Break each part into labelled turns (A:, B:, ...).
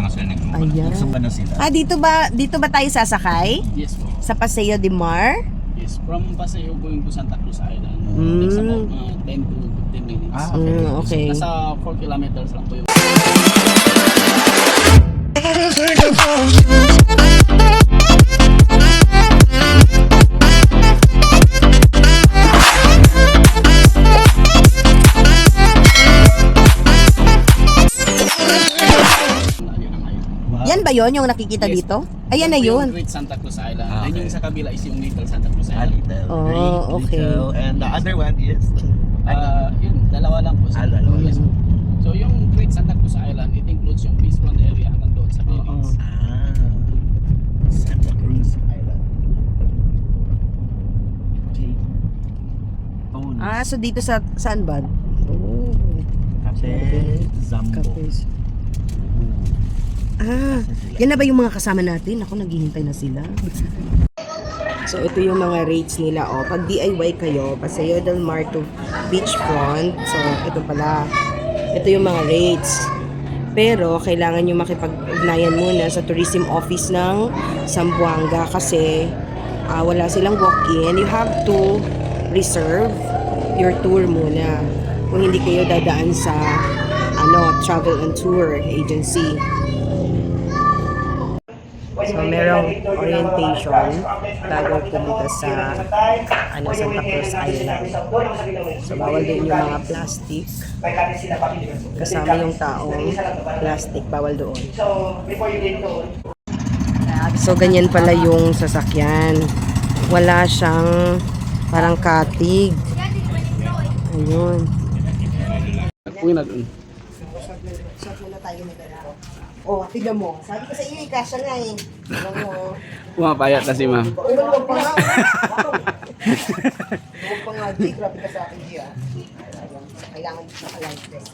A: na sila
B: Ayan.
A: nagsumba na sila.
B: Dito ba tayo sasakay?
C: Yes po.
B: Sa Paseo de Mar?
C: Yes, from Paseo going to Santa Cruz Island.
B: Mm.
C: Takes about 10 to 15 minutes.
B: Okay.
C: So, nasa 4 kilometers lang po yung
B: Yan ba yon yung nakikita
C: Yes.
B: dito? Ayan na
C: yung
B: yun.
C: Great Santa Cruz Island.
A: Ah,
C: Then
A: okay.
C: yung sa kabila is yung Little Santa Cruz Island.
A: Little.
B: Oh,
A: Great,
B: okay.
A: little. And the other one is?
C: Yun, dalawa lang po.
A: Dalawa.
C: Yes po. So yung Great Santa Cruz Island, it includes yung beachfront area hanggang doon sa buildings.
A: Santa Cruz Island. Okay.
B: So dito saan ba? Oh.
A: Cafe Zambo.
B: Cafes. Yan na ba yung mga kasama natin? Ako, naghihintay na sila. So, ito yung mga rates nila. Pag DIY kayo, Paseo del Mar to Beachfront. So, ito pala. Ito yung mga rates. Pero, kailangan nyo makipag-ugnayan muna sa tourism office ng Zamboanga kasi wala silang walk-in. You have to reserve your tour muna. Kung hindi kayo dadaan sa travel and tour agency. So, merong orientation bago pumunta sa Santa Cruz Island. So, bawal din yung mga plastic. Kasama yung taong plastic, bawal doon. So, ganyan pala yung sasakyan. Wala siyang parang katig. Ayun.
C: Uwi na doon.
B: Shot muna tayo magana. Tignan mo. Sabi ko sa iyo, kasya nga eh. Tignan mo.
C: Pumapayat na si ma'am.
B: Huwag pa nga. Huwag pa nga, G. Grabe ka sa akin, G. Kailangan naka-live test.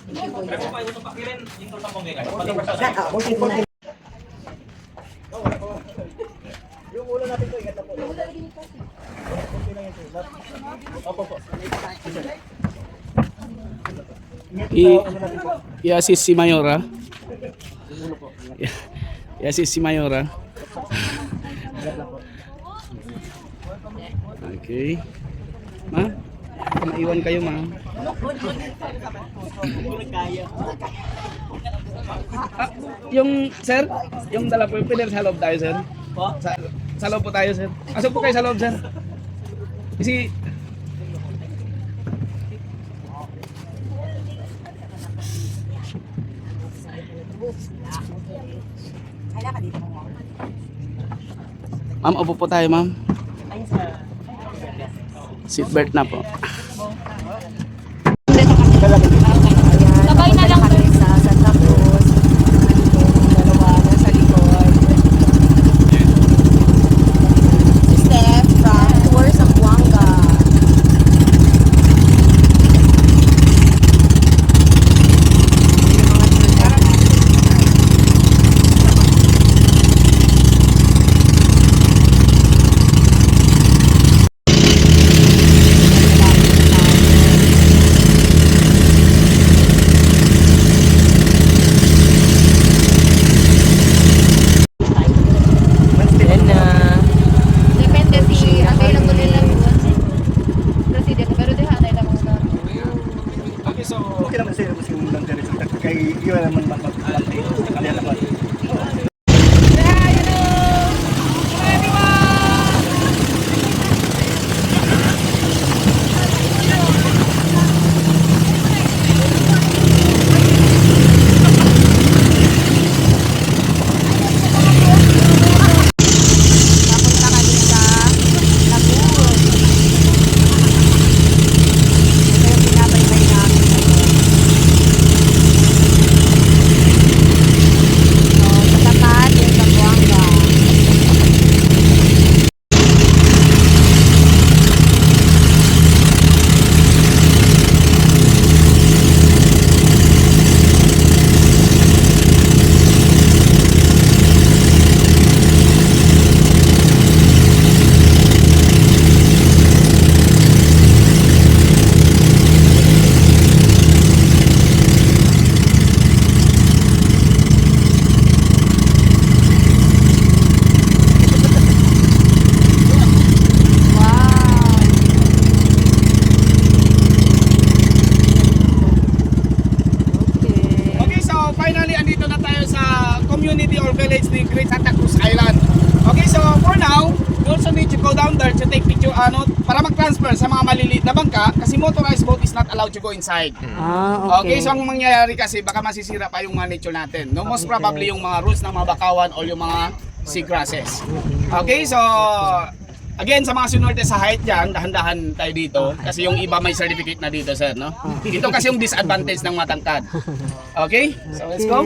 B: Hindi po yan. Okay po na. Yung ulo natin po, ikat na po. Opo po.
C: I-assist si Mayora. I-assist si Mayora. Okay. Ma'am, maiwan kayo, ma'am. Yung, sir, yung dala po, pwede sa loob tayo, sir. Sa loob po tayo, sir. Asok po kayo sa loob, sir. Kasi, ma'am, upo po tayo, ma'am. Seatbelt na po.
D: Sabay na lang sir.
B: Sa Santa Cruz. Dalawa na sa likod. Si Steph from Tours of Buanga. Yan na.
D: Depende si available nila president pero di hanay lang muna.
C: Okay, so,
A: Okay naman sila kasi yung lang dyan. Kaya yun naman mag-update sa kanila naman.
B: Papunta kami sa Lagoon. Ito yung pinabaybay namin ngayon. So,
C: andito na tayo sa community or village ni Great Santa Cruz Island. Okay, so for now, you also need to go down there to take picture, para mag-transfer sa mga maliliit na bangka kasi motorized boat is not allowed to go inside. Okay, so ang mangyayari kasi baka masisira pa yung mga nature natin. No, most probably yung mga roots ng mga bakawan o yung mga seagrasses. Okay, so again, sa mga sinurte sa height dyan, dahan-dahan tayo dito kasi yung iba may certificate na dito, sir, no? Ito kasi yung disadvantage ng matangkad. Okay? So let's go.